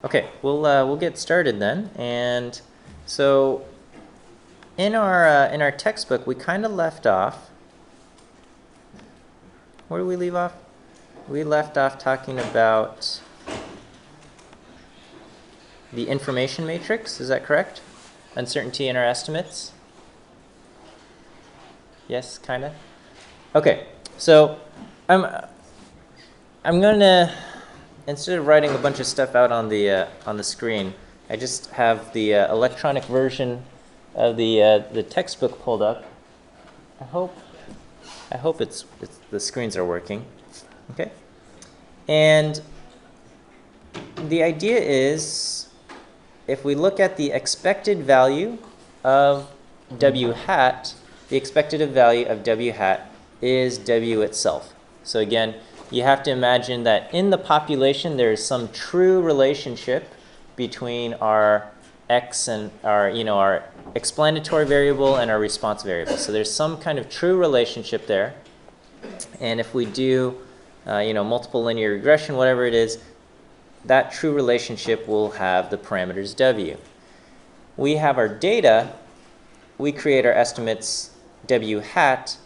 Okay, we'll get started then. And so in our textbook, we kind of left off. Where did we leave off? We left off talking about the information matrix. Is that correct? Uncertainty in our estimates. Yes, kind of. Okay, so I'm going to, instead of writing a bunch of stuff out on the screen, I just have the electronic version of the textbook pulled up. I hope it's the screens are working. Okay, and the idea is, if we look at the expected value of W hat, the expected value of W hat is W itself. So again, you have to imagine that in the population there is some true relationship between our x and our explanatory variable and our response variable. So there's some kind of true relationship there. And if we do multiple linear regression, whatever it is, that true relationship will have the parameters W. We have our data, we create our estimates W hat,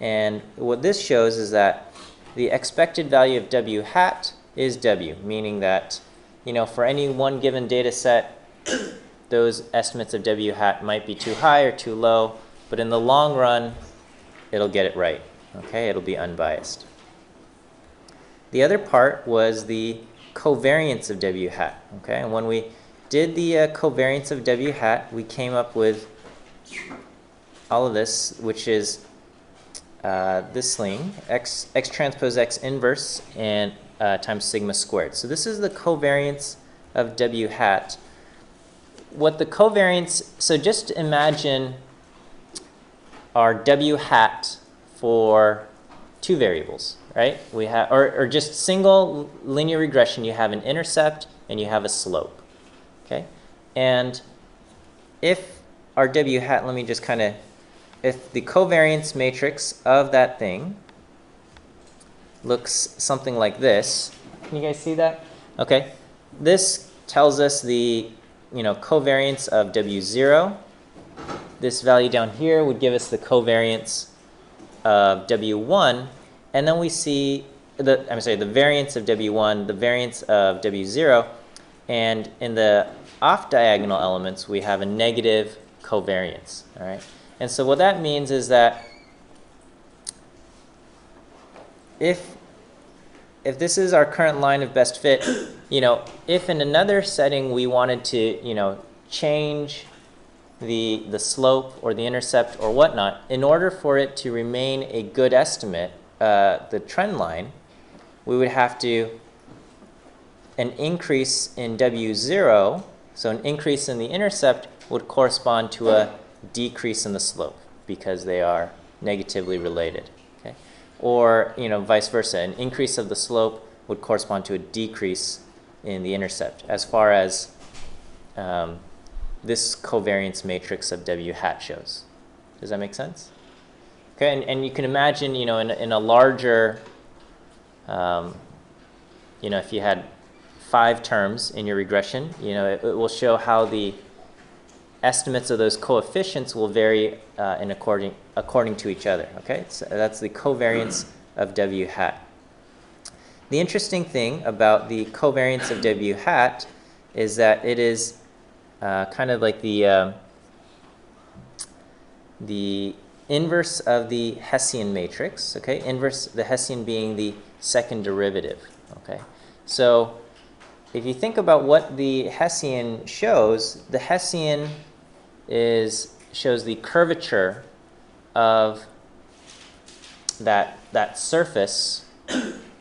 and what this shows is that the expected value of W hat is W, meaning that for any one given data set, those estimates of W hat might be too high or too low, but in the long run, it'll get it right. Okay, it'll be unbiased. The other part was the covariance of W hat. Okay, and when we did the covariance of W hat, we came up with all of this, which is this thing, x transpose x inverse and times sigma squared. So this is the covariance of W hat. What the covariance, so just imagine our W hat for two variables, right? We have, or just single linear regression, you have an intercept and you have a slope, okay? And if our W hat, let me just kind of, if the covariance matrix of that thing looks something like this, can you guys see that? Okay, this tells us the covariance of W0. This value down here would give us the covariance of W1, and then we see the variance of W1, the variance of W0, and in the off diagonal elements we have a negative covariance. All right. And so what that means is that if this is our current line of best fit, if in another setting we wanted to, change the slope or the intercept or whatnot, in order for it to remain a good estimate, the trend line, we would have to, an increase in W0, so an increase in the intercept would correspond to a decrease in the slope because they are negatively related. Okay? Or vice versa, an increase of the slope would correspond to a decrease in the intercept, as far as this covariance matrix of W hat shows. Does that make sense? Okay, and you can imagine, in a larger, if you had 5 terms in your regression, it will show how the estimates of those coefficients will vary according to each other. Okay, so that's the covariance of W hat. The interesting thing about the covariance of W hat is that it is kind of like the inverse of the Hessian matrix. Okay, inverse, the Hessian being the second derivative. Okay, so if you think about what the Hessian shows, the Hessian shows the curvature of that surface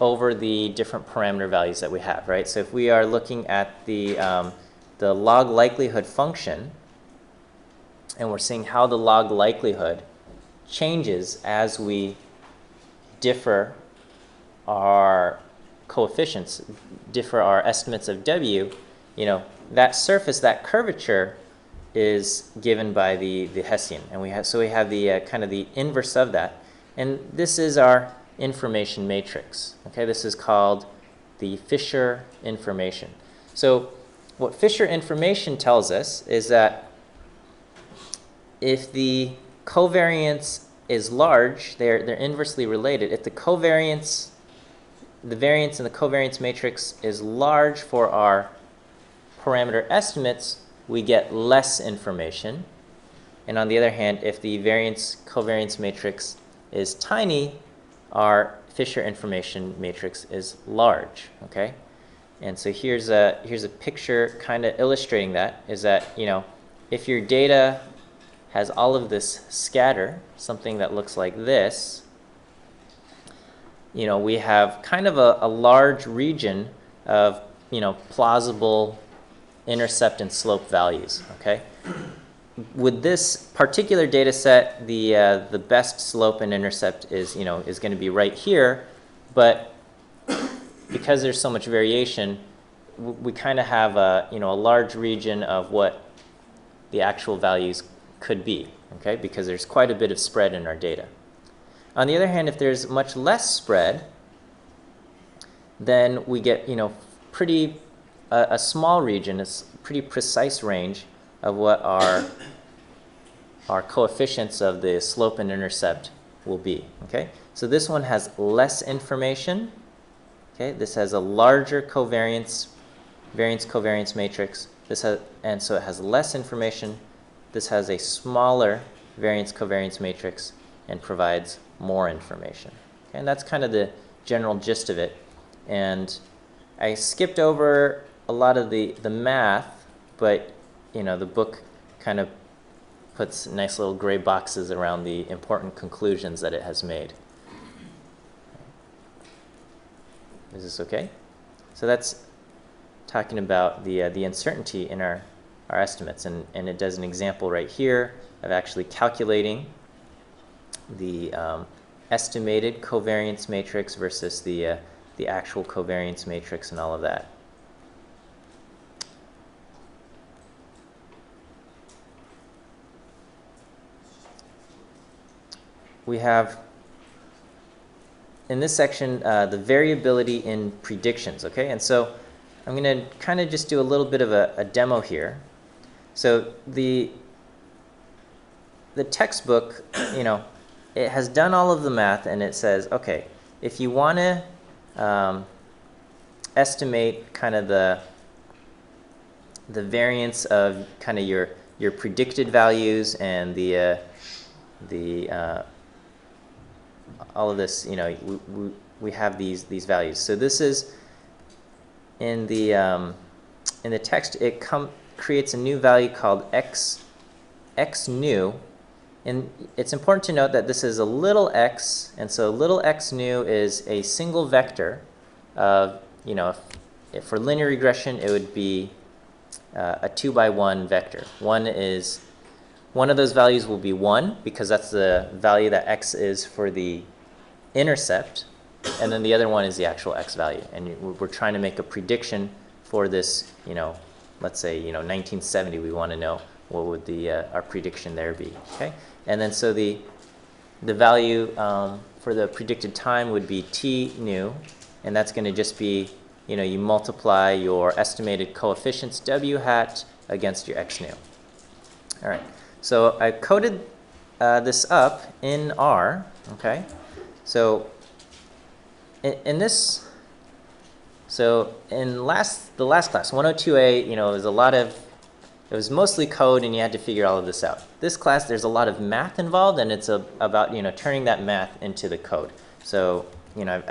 over the different parameter values that we have, right? So if we are looking at the log likelihood function, and we're seeing how the log likelihood changes as we differ our coefficients, differ our estimates of W, that surface, that curvature, is given by the Hessian, and we have the kind of the inverse of that, and this is our information matrix. Okay, this is called the Fisher information. So what Fisher information tells us is that if the covariance is large, they're inversely related. If the covariance, the variance in the covariance matrix is large for our parameter estimates, we get less information. And on the other hand, if the variance covariance matrix is tiny, our Fisher information matrix is large, okay? And so here's a picture kind of illustrating that, is that, you know, if your data has all of this scatter, something that looks like this, you know, we have kind of a large region of, you know, plausible intercept and slope values, okay? With this particular data set, the best slope and intercept is, you know, is going to be right here, but because there's so much variation, we kind of have a, you know, a large region of what the actual values could be, okay? Because there's quite a bit of spread in our data. On the other hand, if there's much less spread, then we get, you know, a small region, a pretty precise range of what our coefficients of the slope and intercept will be, okay? So this one has less information, okay? This has a larger variance covariance matrix. And so it has less information. This has a smaller variance covariance matrix and provides more information. Okay? And that's kind of the general gist of it. And I skipped over a lot of the math, but, you know, the book kind of puts nice little gray boxes around the important conclusions that it has made. Is this okay? So that's talking about the uncertainty in our estimates, and it does an example right here of actually calculating the estimated covariance matrix versus the actual covariance matrix and all of that. We have, in this section, the variability in predictions, okay? And so I'm going to kind of just do a little bit of a demo here. So the textbook, you know, it has done all of the math, and it says, okay, if you want to estimate kind of the variance of kind of your predicted values and the all of this, you know, we have these values. So this is in the text. It creates a new value called x new, and it's important to note that this is a little x, and so little x new is a single vector of, you know, if for linear regression it would be a 2x1 vector. One of those values will be 1 because that's the value that x is for the intercept, and then the other one is the actual x value. And we're trying to make a prediction for this, you know, let's say, you know, 1970, we want to know what would our prediction there be, okay? And then so the value for the predicted time would be t new, and that's going to just be, you know, you multiply your estimated coefficients w hat against your x new. All right. So I coded this up in R, okay? So in this, so in the last class, 102A, you know, it was mostly code, and you had to figure all of this out. This class, there's a lot of math involved, and it's about, you know, turning that math into the code. So, you know,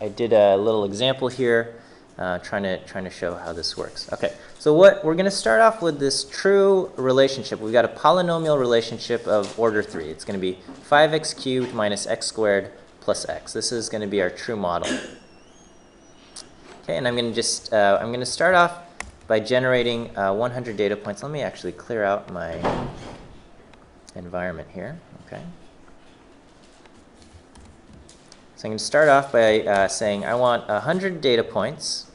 I did a little example here, trying to show how this works. Okay, so what we're going to start off with this true relationship. We've got a polynomial relationship of order 3. It's going to be 5x cubed minus x squared plus x. This is going to be our true model. Okay, and I'm going to start off by generating 100 data points. Let me actually clear out my environment here. Okay. So I'm going to start off by saying I want 100 data points,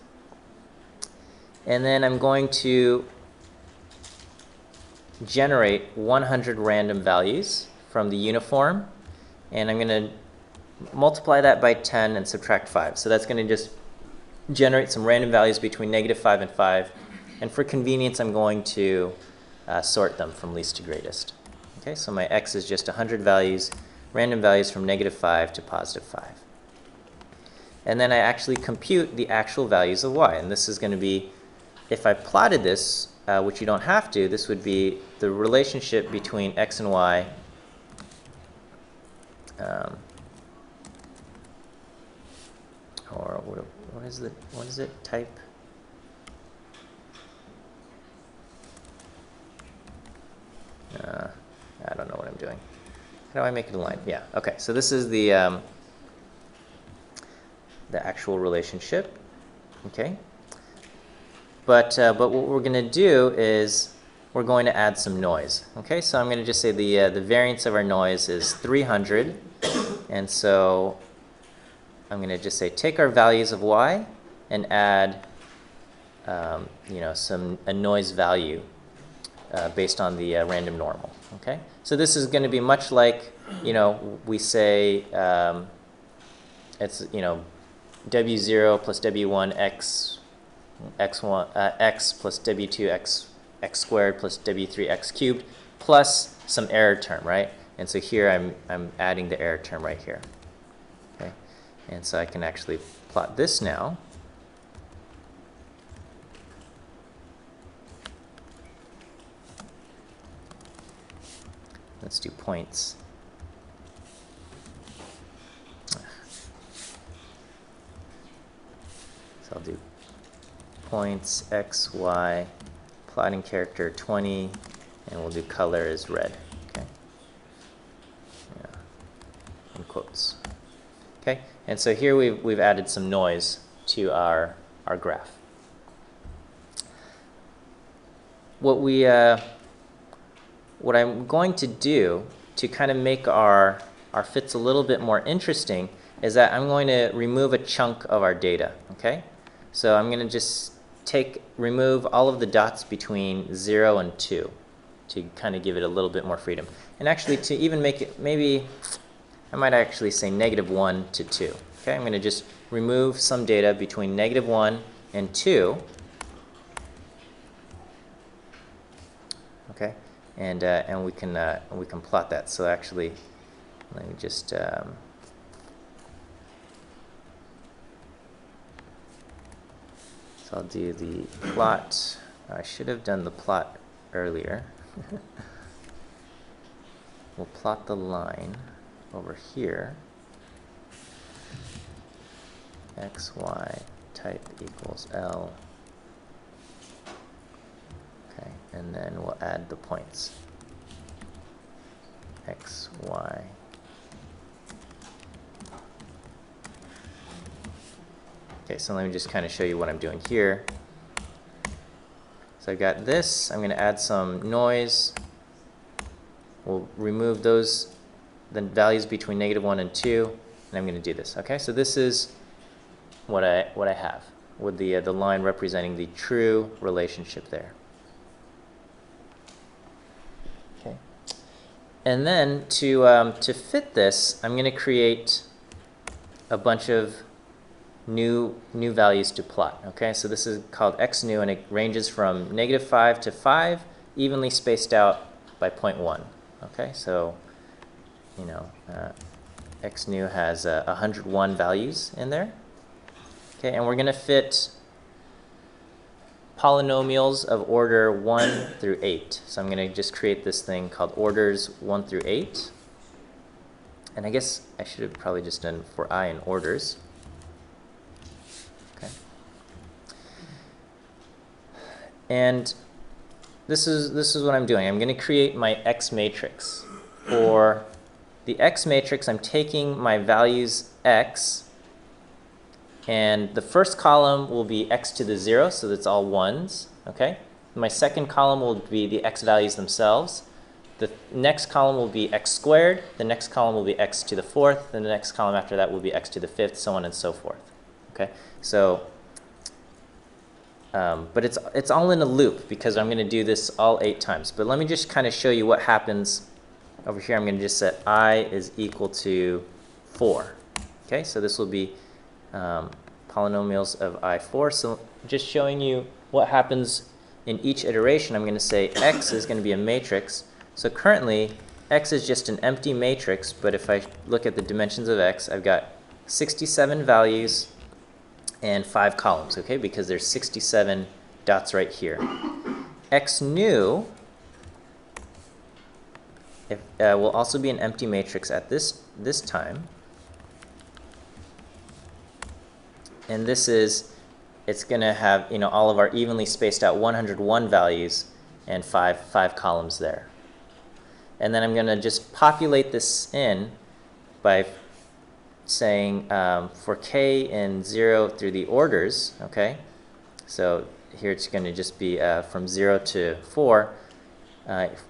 and then I'm going to generate 100 random values from the uniform, and I'm going to multiply that by 10 and subtract 5. So that's going to just generate some random values between -5 and 5, And for convenience, I'm going to sort them from least to greatest. Okay, so my x is just 100 values, random values from -5 to +5. And then I actually compute the actual values of y. And this is going to be, if I plotted this, which you don't have to, this would be the relationship between x and y or what is it, type? I don't know what I'm doing. How do I make it a line? Yeah, okay, so this is the actual relationship, okay? But what we're going to do is we're going to add some noise, okay? So I'm going to just say the variance of our noise is 300, and so I'm going to just say take our values of y and add a noise value based on the random normal, okay? So this is going to be much like, we say it's, W0 plus W1 x1 x plus W2 x squared plus W3 x cubed plus some error term, right? And so here I'm adding the error term right here, okay? And so I can actually plot this now. Let's do points. So I'll do points x, y, plotting character 20, and we'll do color as red, okay? Yeah, in quotes. Okay, and so here we've added some noise to our graph. What I'm going to do to kind of make our fits a little bit more interesting is that I'm going to remove a chunk of our data, okay? So I'm going to just remove all of the dots between 0 and 2 to kind of give it a little bit more freedom. And actually, to even make it, maybe I might actually say -1 to 2. Okay, I'm going to just remove some data between -1 and 2. Okay, and we can plot that. So actually, let me just so I'll do the plot. I should have done the plot earlier. We'll plot the line over here. X, Y, type equals L. Okay, and then we'll add the points. X, Y. Okay, so let me just kind of show you what I'm doing here. So I've got this. I'm going to add some noise. We'll remove those, the values between -1 and 2, and I'm going to do this. Okay, so this is what I have with the line representing the true relationship there. Okay, and then to fit this, I'm going to create a bunch of new values to plot. Okay, so this is called x new, and it ranges from -5 to 5, evenly spaced out by 0.1. Okay, so x new has 101 values in there. Okay, and we're going to fit polynomials of order 1 through 8. So I'm going to just create this thing called orders 1 through 8. And I guess I should have probably just done for I in orders. Okay. And this is what I'm doing. I'm going to create my X matrix. For the X matrix, I'm taking my values X, and the first column will be X to the 0, so that's all ones. Okay. My second column will be the X values themselves. The next column will be X squared. The next column will be X to the 4th. And the next column after that will be X to the 5th, so on and so forth. Okay. So but it's all in a loop because I'm going to do this all 8 times. But let me just kind of show you what happens over here. I'm going to just set I is equal to 4. Okay, so this will be polynomials of I4. So just showing you what happens in each iteration, I'm going to say x is going to be a matrix. So currently, x is just an empty matrix, but if I look at the dimensions of x, I've got 67 values and 5 columns, okay, because there's 67 dots right here. X new will also be an empty matrix at this time. And this is, it's going to have, you know, all of our evenly spaced out 101 values and five columns there. And then I'm going to just populate this in by saying for k in 0 through the orders, okay? So here it's going to just be from 0 to 4.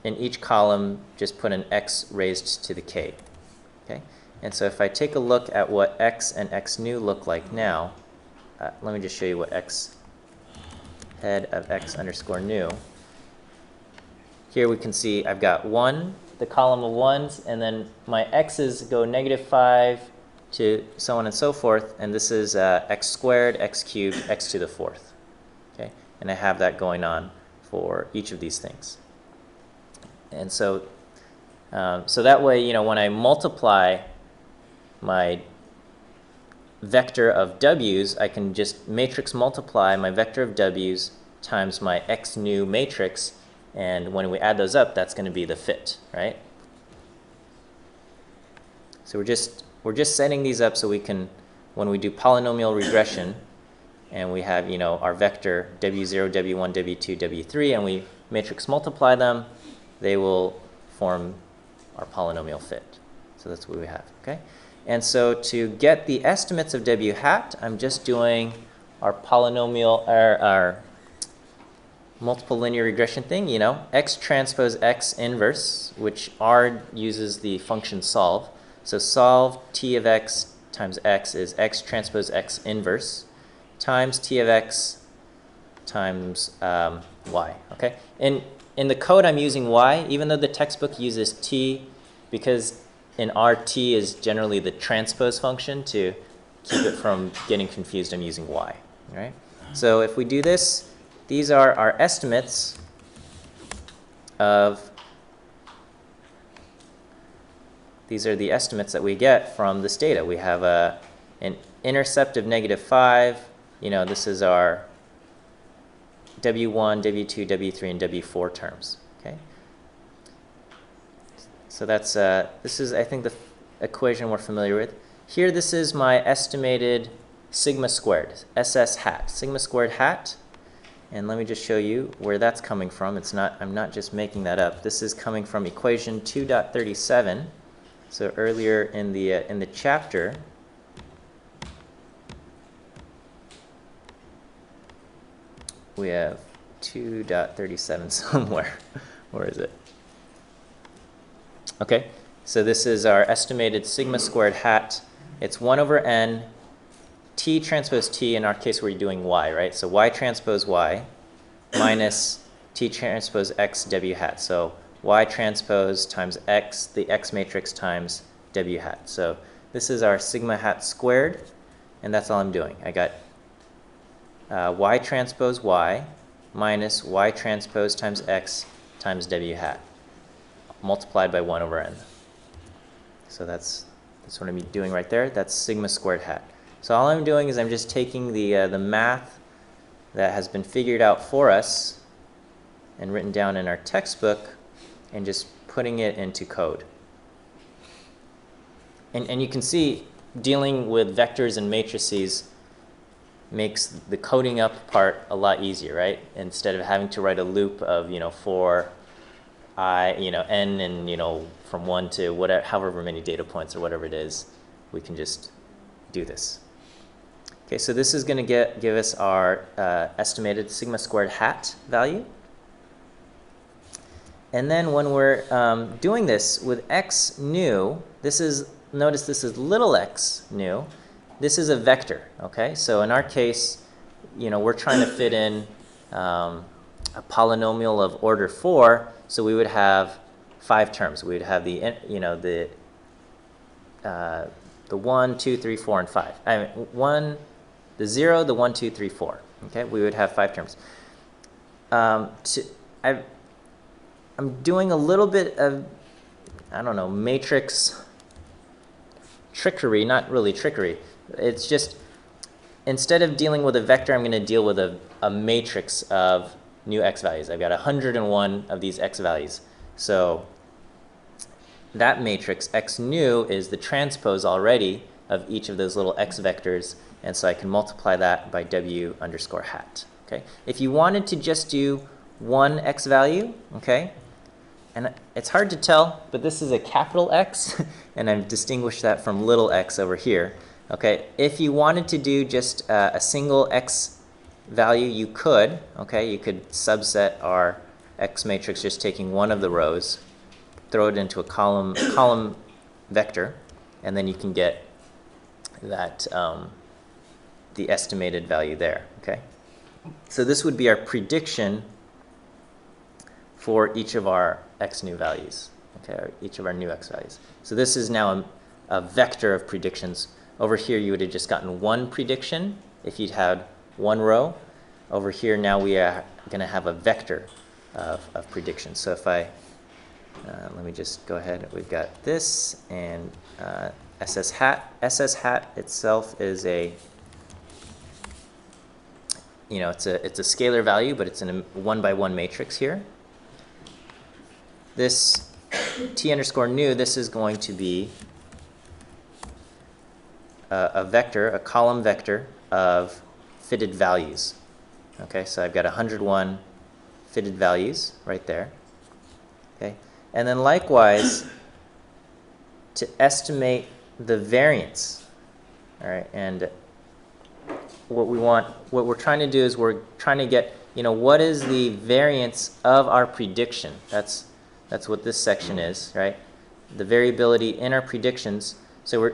In each column, just put an x raised to the k, okay? And so if I take a look at what x and x new look like now, let me just show you what x head of x underscore new. Here we can see I've got 1, the column of 1s, and then my x's go -5 to so on and so forth, and this is x squared, x cubed, x to the 4th. Okay, and I have that going on for each of these things. And so, so that way, you know, when I multiply my vector of w's, I can just matrix multiply my vector of w's times my x new matrix, and when we add those up, that's going to be the fit, right? So we're just setting these up so we can, when we do polynomial regression, and we have, you know, our vector w0, w1, w2, w3, and we matrix multiply them, they will form our polynomial fit. So that's what we have, okay? And so to get the estimates of w hat, I'm just doing our polynomial, our multiple linear regression thing, you know, x transpose x inverse, which R uses the function solve. So solve t of x times x is x transpose x inverse times t of x times y, okay? And in the code I'm using y, even though the textbook uses t, because in R, t is generally the transpose function. To keep it from getting confused, I'm using y, right? So if we do this, these are our estimates of, these are the estimates that we get from this data. We have an intercept of -5. You know, this is our w1, w2, w3, and w4 terms, okay? So that's, this is, I think, the equation we're familiar with. Here, this is my estimated sigma squared, SS hat, sigma squared hat. And let me just show you where that's coming from. It's not, I'm not just making that up. This is coming from equation 2.37. So earlier in the chapter, we have 2.37 somewhere. Where is it? Okay, so this is our estimated sigma squared hat. It's 1 over n, t transpose t, in our case we're doing y, right? So y transpose y minus t transpose x w hat. So y transpose times x, the x matrix times w hat. So this is our sigma hat squared, and that's all I'm doing. I got y transpose y minus y transpose times x times w hat, multiplied by 1 over n. So that's what I'm doing right there. That's sigma squared hat. So all I'm doing is I'm just taking the math that has been figured out for us and written down in our textbook and just putting it into code. And you can see dealing with vectors and matrices makes the coding up part a lot easier, right? Instead of having to write a loop of, you know, for I, you know, n and, you know, from 1 to whatever, however many data points or whatever it is, we can just do this. Okay, so this is going to give us our estimated sigma squared hat value. And then when we're doing this with x new, this is, notice this is little x new. This is a vector, okay? So in our case, you know, we're trying to fit in a polynomial of order 4, so we would have 5 terms. We would have the, you know, the 1, 2, 3, 4, and 5. The 0, the 1, 2, 3, 4. Okay, we would have 5 terms. I'm doing a little bit of, I don't know, matrix trickery, not really trickery. It's just, instead of dealing with a vector, I'm going to deal with a matrix of new x values. I've got 101 of these x values. So that matrix, x new, is the transpose already of each of those little x vectors, and so I can multiply that by w underscore hat. Okay? If you wanted to just do one x value, okay, and it's hard to tell, but this is a capital X, and I've distinguished that from little x over here. Okay, if you wanted to do just a single x value, you could. Okay, you could subset our x matrix just taking one of the rows, throw it into a column vector, and then you can get that the estimated value there. Okay, so this would be our prediction for each of our x new values. Okay, or each of our new x values. So this is now a vector of predictions. Over here, you would have just gotten one prediction if you'd had one row. Over here, now we are going to have a vector of predictions. So if I, let me just go ahead. We've got this, and SS hat. SS hat itself is a, you know, it's a scalar value, but it's in a 1-by-1 matrix here. This t underscore new, this is going to be a vector, a column vector of fitted values. Okay, so I've got 101 fitted values right there. Okay, and then likewise, to estimate the variance. All right, and what we're trying to do is we're trying to get, you know, what is the variance of our prediction? That's what this section is, right? The variability in our predictions. So we're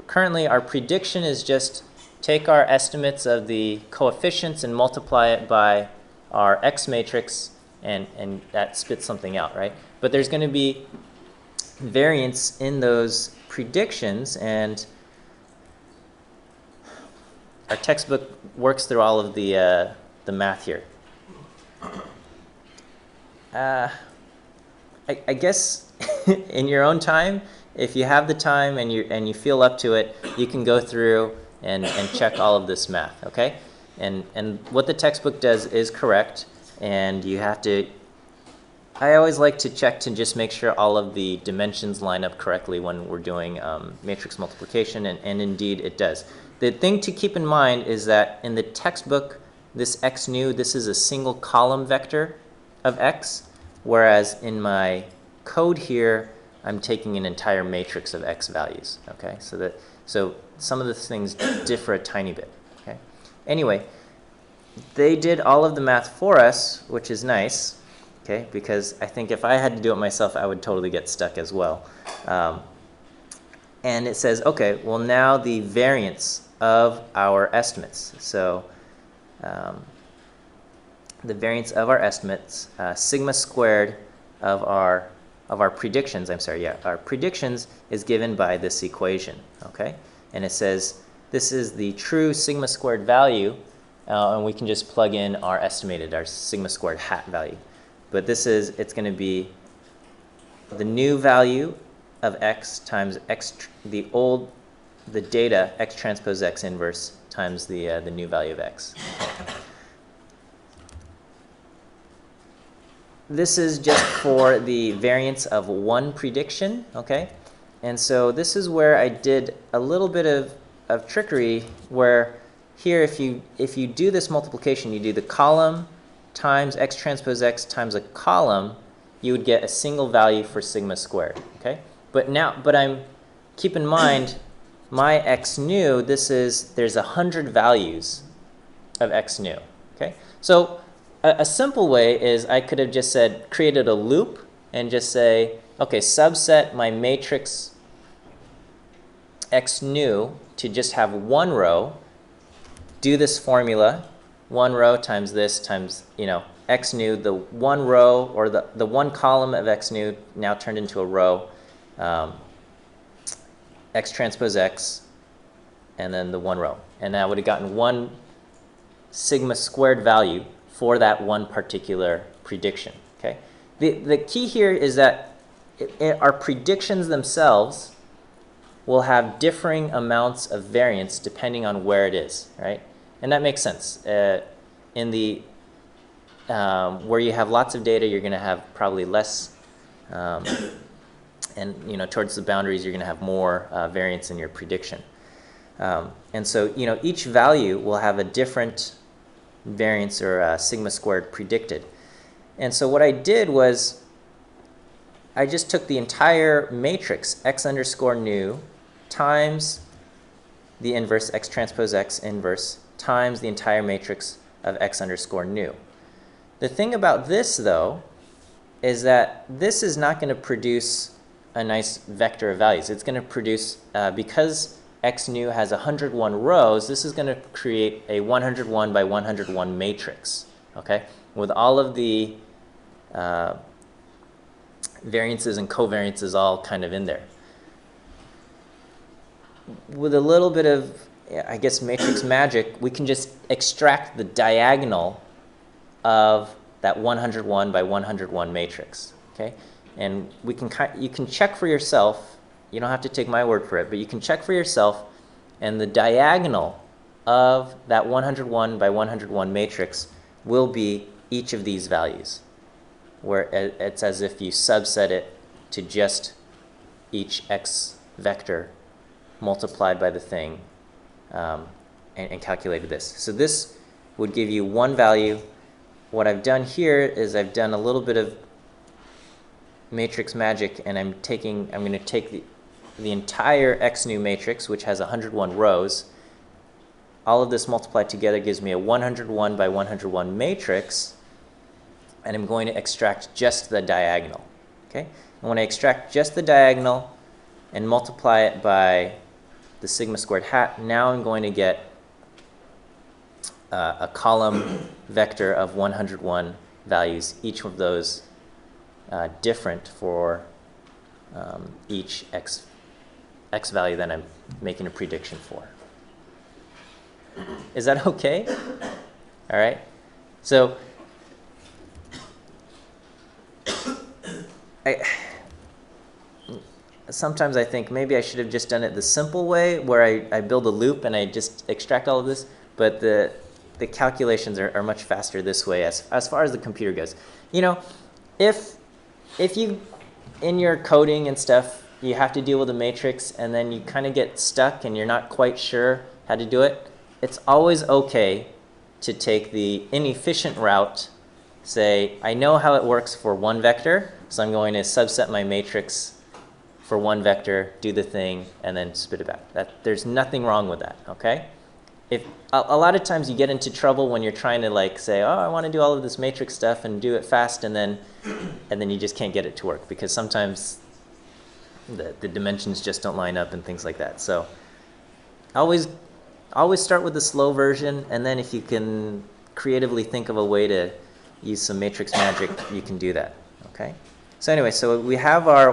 currently, our prediction is just take our estimates of the coefficients and multiply it by our x matrix, and that spits something out, right? But there's going to be variance in those predictions, and our textbook works through all of the math here. I guess in your own time, if you have the time and you feel up to it, you can go through and check all of this math, okay? And what the textbook does is correct, and you have to, I always like to check to just make sure all of the dimensions line up correctly when we're doing matrix multiplication, and indeed it does. The thing to keep in mind is that in the textbook, this x new, this is a single column vector of x, whereas in my code here, I'm taking an entire matrix of x values. Okay, so some of the things differ a tiny bit. Okay, anyway, they did all of the math for us, which is nice. Okay, because I think if I had to do it myself, I would totally get stuck as well. And it says, okay, well now the variance of our estimates. So the variance of our estimates, sigma squared of our predictions, our predictions is given by this equation, okay? And it says this is the true sigma squared value, and we can just plug in our estimated, our sigma squared hat value. But this is, it's going to be the new value of x times x, the data, x transpose x inverse times the new value of x. This is just for the variance of one prediction, okay? And so this is where I did a little bit of trickery, where here if you do this multiplication, you do the column times x transpose x times a column, you would get a single value for sigma squared, okay? But keep in mind, my x new, there's 100 values of x new, okay? So a simple way is I could have just created a loop and just say, okay, subset my matrix x new to just have one row, do this formula, one row times this times, you know, x new, the one row or the one column of x new now turned into a row, x transpose x, and then the one row. And I would have gotten one sigma squared value for that one particular prediction. Okay? The key here is that our predictions themselves will have differing amounts of variance depending on where it is, right? And that makes sense. In the where you have lots of data, you're going to have probably less, and towards the boundaries, you're going to have more variance in your prediction. And so each value will have a different variance or sigma squared predicted. And so what I did was I just took the entire matrix x underscore new times the inverse x transpose x inverse times the entire matrix of x underscore new. The thing about this, though, is that this is not going to produce a nice vector of values. It's going to produce, because x new has 101 rows, this is going to create a 101 by 101 matrix, okay, with all of the variances and covariances all kind of in there. With a little bit of, I guess, matrix magic, we can just extract the diagonal of that 101 by 101 matrix, okay? And you can check for yourself. You don't have to take my word for it, but you can check for yourself, and the diagonal of that 101 by 101 matrix will be each of these values, where it's as if you subset it to just each x vector multiplied by the thing, and calculated this. So this would give you one value. What I've done here is I've done a little bit of matrix magic, and I'm going to take the entire x new matrix, which has 101 rows. All of this multiplied together gives me a 101 by 101 matrix, and I'm going to extract just the diagonal. Okay? And when I extract just the diagonal and multiply it by the sigma squared hat, now I'm going to get a column vector of 101 values, each of those different for each x value that I'm making a prediction for. Is that okay? All right. So sometimes I think maybe I should have just done it the simple way, where I build a loop and I just extract all of this, but the calculations are much faster this way as far as the computer goes. If you, in your coding and stuff, you have to deal with a matrix and then you kind of get stuck and you're not quite sure how to do it, it's always okay to take the inefficient route. Say, I know how it works for one vector, so I'm going to subset my matrix for one vector, do the thing, and then spit it back. There's nothing wrong with that, okay? If a lot of times you get into trouble when you're trying to say, oh, I want to do all of this matrix stuff and do it fast, and then you just can't get it to work because sometimes the dimensions just don't line up and things like that. So always start with the slow version, and then if you can creatively think of a way to use some matrix magic, you can do that. Okay. So anyway, so we have our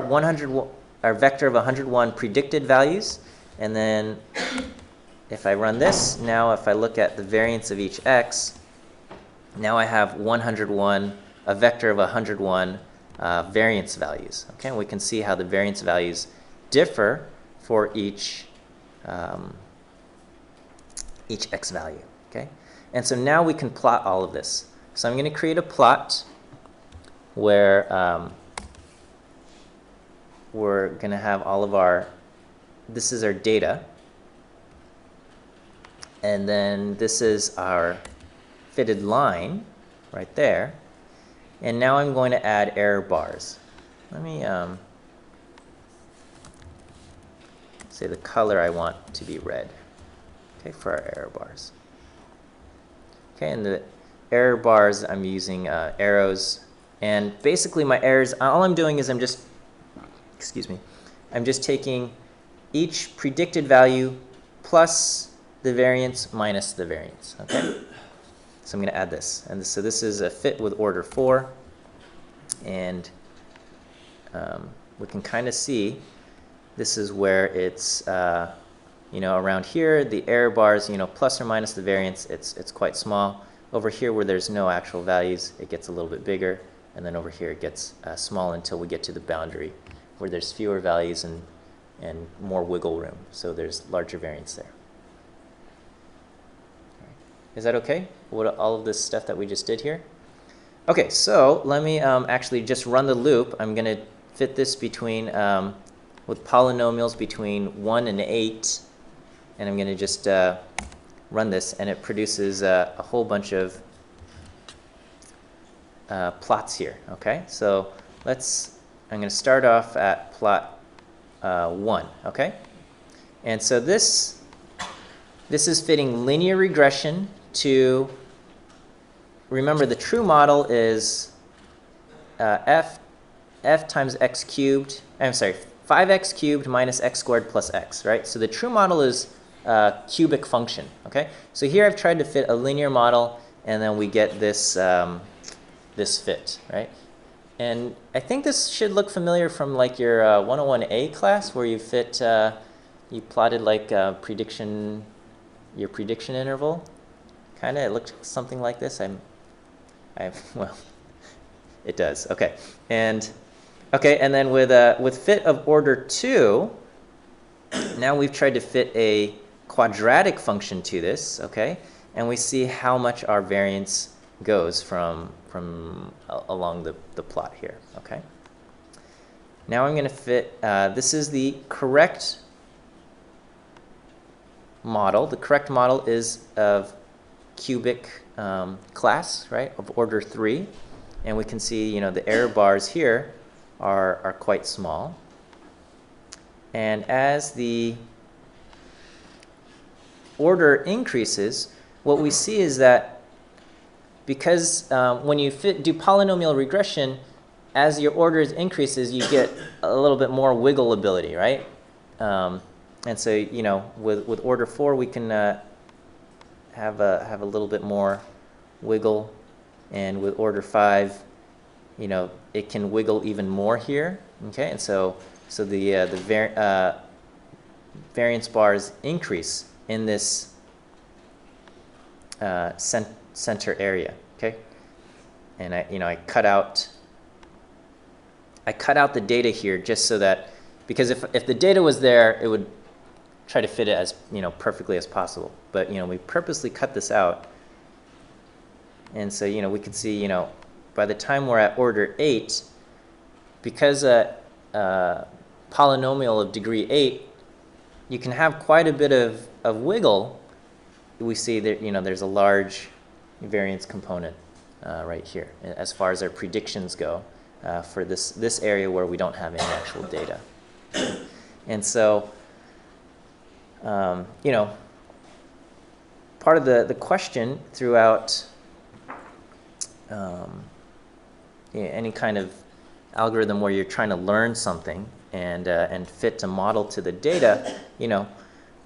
vector of 101 predicted values, and then if I run this, now if I look at the variance of each x, now I have 101, a vector of 101 variance values. Okay, and we can see how the variance values differ for each x value. Okay, and so now we can plot all of this. So I'm going to create a plot where we're going to have all of this is our data, and then this is our fitted line right there, and now I'm going to add error bars. Let me say the color I want to be red, okay, for our error bars. Okay, and the error bars, I'm using arrows, and basically my errors, all I'm doing is I'm just taking each predicted value plus the variance minus the variance. Okay, so I'm going to add this, and so this is a fit with order 4, and we can kind of see this is where it's around here, the error bars, plus or minus the variance, it's quite small. Over here where there's no actual values, it gets a little bit bigger, and then over here it gets small until we get to the boundary where there's fewer values and more wiggle room. So there's larger variance there. Is that okay? All of this stuff that we just did here? Okay, so let me actually just run the loop. I'm going to fit this between, with polynomials between 1 and 8, and I'm going to just run this, and it produces a whole bunch of plots here. Okay, so I'm going to start off at plot 1. Okay, and so this is fitting linear regression to, remember the true model is f times x cubed, I'm sorry, 5x cubed minus x squared plus x, right? So the true model is a cubic function, okay? So here I've tried to fit a linear model, and then we get this, this fit, right? And I think this should look familiar from like your 101A class, where you fit, you plotted like your prediction interval. Kind of, it looked something like this. Well, it does. Okay, and then with fit of order 2, now we've tried to fit a quadratic function to this. Okay, and we see how much our variance goes from along the plot here. Okay. Now I'm going to fit. This is the correct model. The correct model is of cubic class, right, of order 3, and we can see, the error bars here are quite small. And as the order increases, what we see is that because when you do polynomial regression, as your orders increases, you get a little bit more wiggle ability, right? And so, with order 4, we can have a little bit more wiggle, and with order 5, it can wiggle even more here. Okay, and so the variance bars increase in this center area. Okay, and I cut out the data here just so that, because if the data was there, it would try to fit it as perfectly as possible. But we purposely cut this out, and so we can see by the time we're at order 8, because a polynomial of degree 8, you can have quite a bit of wiggle. We see that there's a large variance component right here as far as our predictions go for this area where we don't have any actual data. And so part of the question throughout any kind of algorithm where you're trying to learn something and fit a model to the data,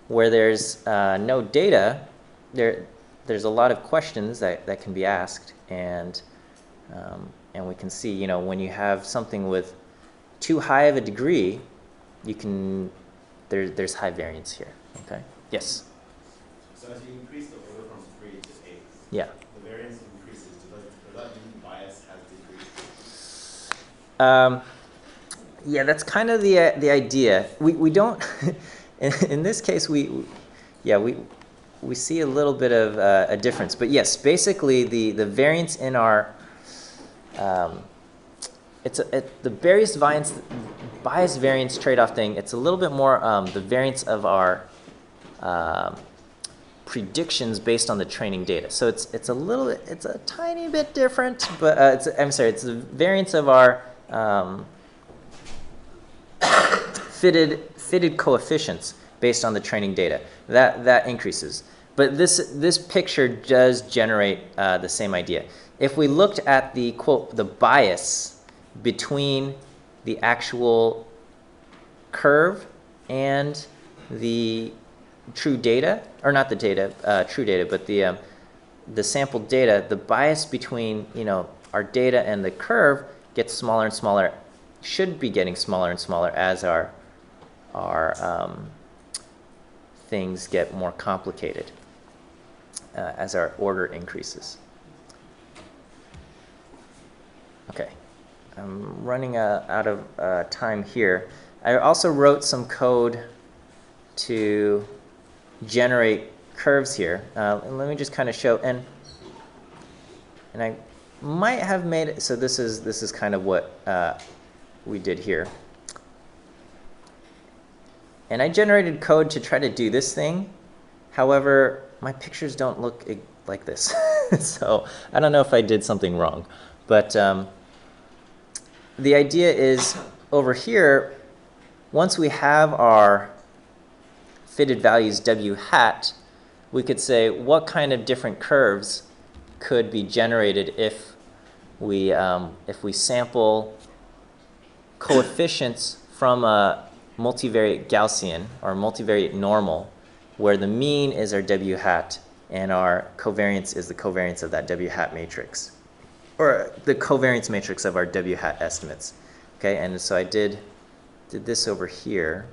where there's no data, there's a lot of questions that can be asked, and we can see, when you have something with too high of a degree, there's high variance here. Okay. Yes. So as you increase the order from 3 to 8, yeah, the variance increases. Does that mean bias has decreased? Yeah, that's kind of the idea. We don't in this case we see a little bit of a difference, but yes, basically the variance in our the bias variance trade-off thing. It's a little bit more the variance of our predictions based on the training data. So it's a tiny bit different, but it's the variance of our fitted coefficients based on the training data. That increases. But this picture does generate the same idea. If we looked at the quote, the bias between the actual curve and the true data, or not the data, true data, but the sampled data, the bias between our data and the curve gets smaller and smaller, should be getting smaller and smaller as our things get more complicated, as our order increases. Okay, I'm running out of time here. I also wrote some code to generate curves here. And let me just kind of show, and I might have made it, so this is kind of what we did here. And I generated code to try to do this thing. However, my pictures don't look like this. So I don't know if I did something wrong. But the idea is over here, once we have our fitted values W hat, we could say what kind of different curves could be generated if we sample coefficients from a multivariate Gaussian or multivariate normal, where the mean is our W hat and our covariance is the covariance of that W hat matrix, or the covariance matrix of our W hat estimates. Okay, and so I did this over here.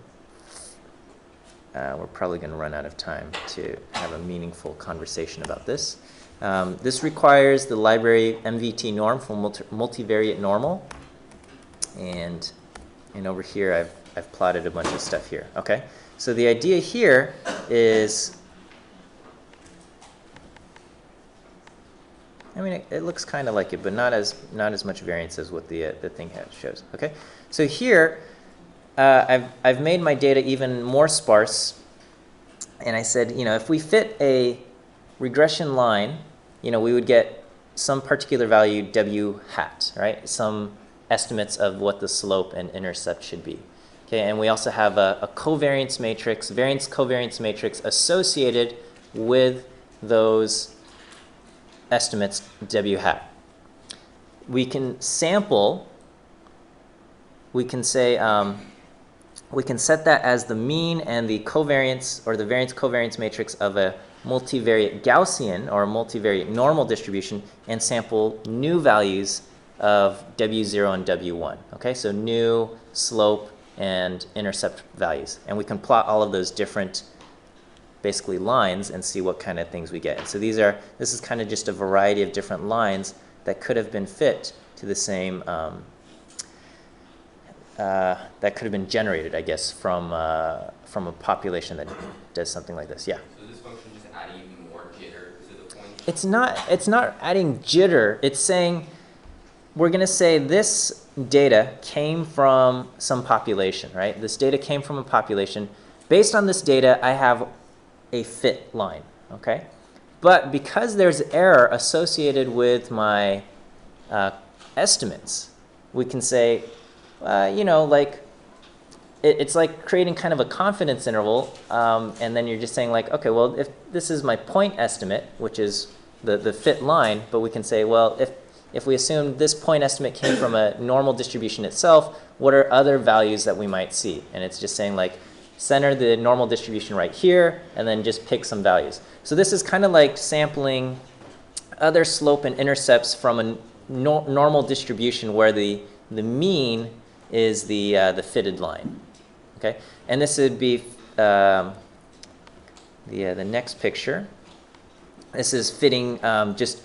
We're probably going to run out of time to have a meaningful conversation about this. This requires the library MVT norm for multivariate normal, and over here I've plotted a bunch of stuff here. Okay, so the idea here is, I mean, it looks kind of like it, but not as much variance as what the thing shows. Okay, so here I've made my data even more sparse, and I said, if we fit a regression line, we would get some particular value W hat, right? Some estimates of what the slope and intercept should be. Okay, and we also have a covariance matrix, variance covariance matrix associated with those estimates W hat. We can sample, we can say, we can set that as the mean and the covariance or the variance covariance matrix of a multivariate Gaussian or a multivariate normal distribution, and sample new values of W0 and W1. Okay, so new slope and intercept values. And we can plot all of those different basically lines and see what kind of things we get. And so this is kind of just a variety of different lines that could have been fit to the same, that could have been generated, I guess, from a population that does something like this. Yeah? So this function is just adding even more jitter to the point? It's not adding jitter. It's saying, we're going to say this data came from some population, right? This data came from a population. Based on this data, I have a fit line, okay? But because there's error associated with my estimates, we can say, it's like creating kind of a confidence interval, and then you're just saying like, okay, well, if this is my point estimate, which is the fit line, but we can say, well, if we assume this point estimate came from a normal distribution itself, what are other values that we might see? And it's just saying like, center the normal distribution right here, and then just pick some values. So this is kind of like sampling other slope and intercepts from a normal distribution where the mean is the fitted line. Okay, and this would be the next picture. This is fitting just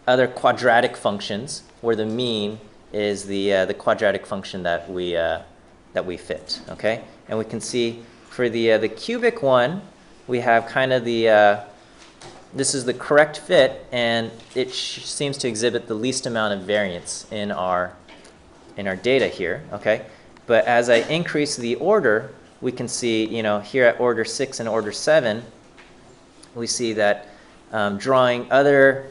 other quadratic functions where the mean is the quadratic function that we fit. Okay, and we can see for the cubic one, we have kind of this is the correct fit, and it seems to exhibit the least amount of variance in our data here. Okay, but as I increase the order, we can see, here at order 6 and order 7, we see that drawing other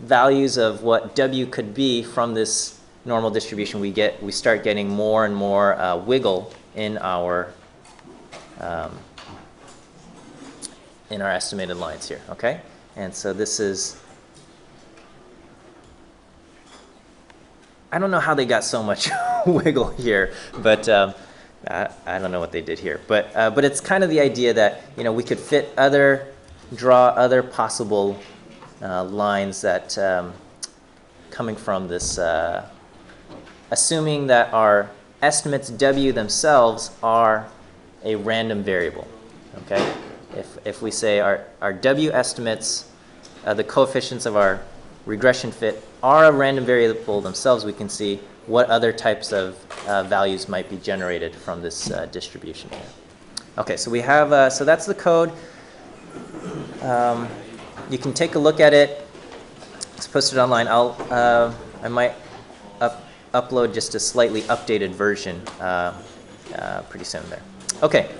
values of what W could be from this normal distribution, we start getting more and more wiggle in our estimated lines here. Okay, and so this is, I don't know how they got so much wiggle here, but I don't know what they did here. But it's kind of the idea that we could draw other possible lines that coming from this, assuming that our estimates W themselves are a random variable. Okay, if we say our W estimates, the coefficients of our regression fit are a random variable themselves, we can see what other types of values might be generated from this distribution here. Okay, so we have, so that's the code. You can take a look at it. It's posted online. I might upload just a slightly updated version pretty soon there. Okay,